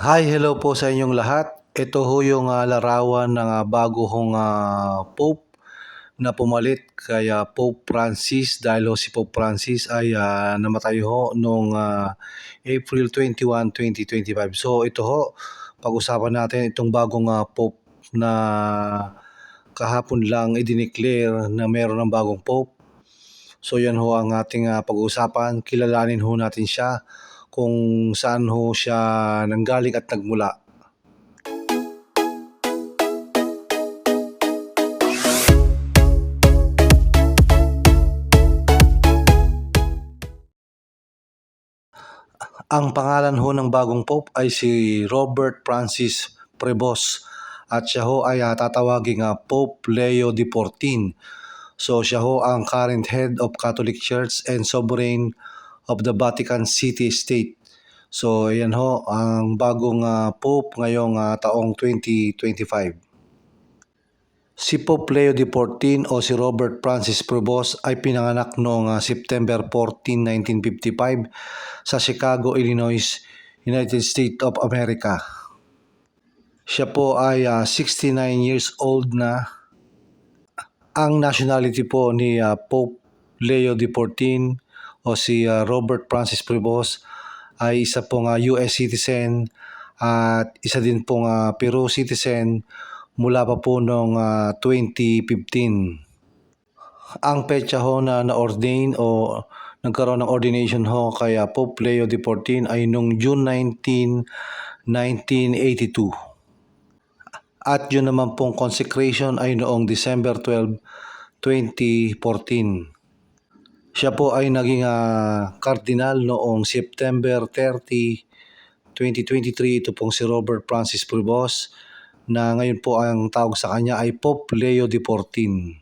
Hi, hello po sa inyong lahat. Ito ho yung larawan ng bago hong Pope na pumalit kay Pope Francis dahil ho si Pope Francis ay namatay ho noong April 21, 2025. So ito ho, pag-usapan natin itong bagong Pope na kahapon lang i-declare na meron ng bagong Pope. So yan ho ang ating pag-uusapan. Kilalanin ho natin siya kung saan ho siya nanggaling at nagmula. Ang pangalan ho ng bagong Pope ay si Robert Francis Prevost at siya ho ay tatawaging Pope Leo XIV. So siya ho ang current head of Catholic Church and sovereign of the Vatican City State. So yan ho ang bagong Pope ngayong taong 2025. Si Pope Leo XIV o si Robert Francis Prevost ay pinanganak noong September 14, 1955 sa Chicago, Illinois, United States of America. Siya po ay 69 years old na. Ang nationality po ni Pope Leo XIV o si Robert Francis Prevost ay isa pong US citizen at isa din pong Peru citizen mula pa po noong 2015. Ang petsa ho na na-ordain o nagkaroon ng ordination ho kay Pope Leo XIV ay noong June 19, 1982. At yun naman pong consecration ay noong December 12, 2014. Siya po ay naging cardinal noong September 30, 2023. Ito pong si Robert Francis Prevost na ngayon po ang tawag sa kanya ay Pope Leo XIV.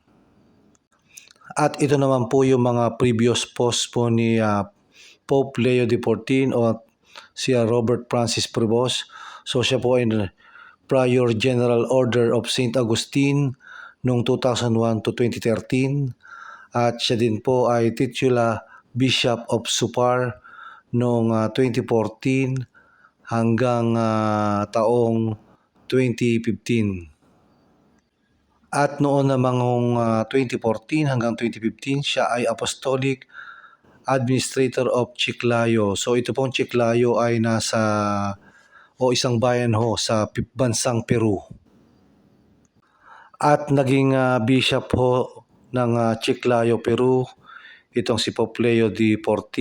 At ito naman po yung mga previous post po ni Pope Leo XIV o si Robert Francis Prevost. So siya po ay Prior General Order of St. Augustine noong 2001 to 2013 at siya din po ay titular Bishop of Supar noong 2014 hanggang taong 2015. At noon namang 2014 hanggang 2015 siya ay Apostolic Administrator of Chiclayo. So ito pong Chiclayo ay nasa isang bayan ho sa bansang Peru. At naging bishop ho ng Chiclayo, Peru itong si Pope Leo XIV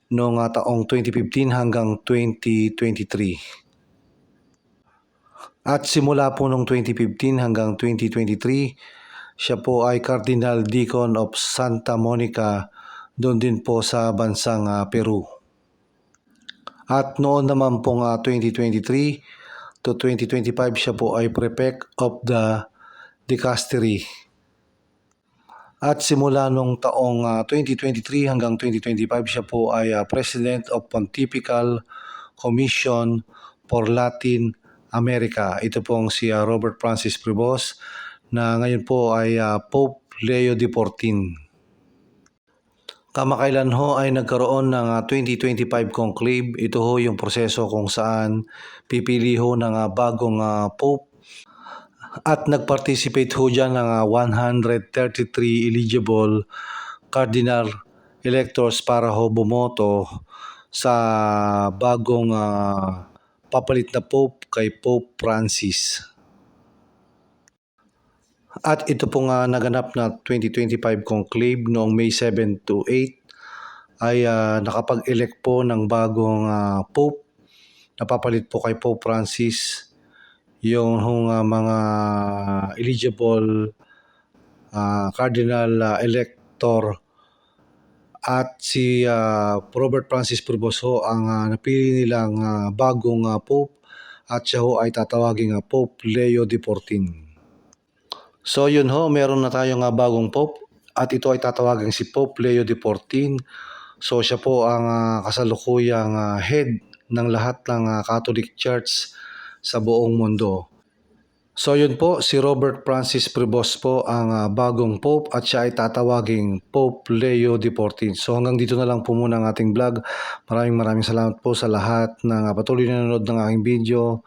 noong taong 2015 hanggang 2023. At simula po noong 2015 hanggang 2023, siya po ay Cardinal Deacon of Santa Monica doon din po sa bansang Peru. At noon naman pong 2023 to 2025 siya po ay Prefect of the Dicastery. At simula nung taong 2023 hanggang 2025 siya po ay President of Pontifical Commission for Latin America. Ito pong si Robert Francis Prevost na ngayon po ay Pope Leo XIV. Kamakailan ho ay nagkaroon ng 2025 conclave. Ito ho yung proseso kung saan pipili ho ng bagong Pope. At nag-participate ho dyan ng 133 eligible cardinal electors para ho bumoto sa bagong papalit na Pope kay Pope Francis. At ito pong naganap na 2025 conclave noong May 7 to 8 ay nakapag-elect po ng bagong Pope. Napapalit po kay Pope Francis yung mga eligible cardinal elector. At si Robert Francis Prevost ho ang napili nilang bagong Pope at siya ho ay tatawaging Pope Leo XIV. So yun ho, meron na tayong bagong Pope at ito ay tatawagin si Pope Leo XIV. So siya po ang kasalukuyang head ng lahat ng Catholic Church sa buong mundo. So yun po, si Robert Francis Prevost po ang bagong Pope at siya ay tatawaging Pope Leo XIV. So hanggang dito na lang po muna ang ating vlog. Maraming salamat po sa lahat ng patuloy na nanonood ng aking video.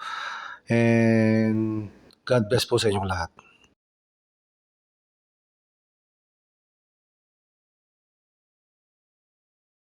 And God bless po sa inyong lahat.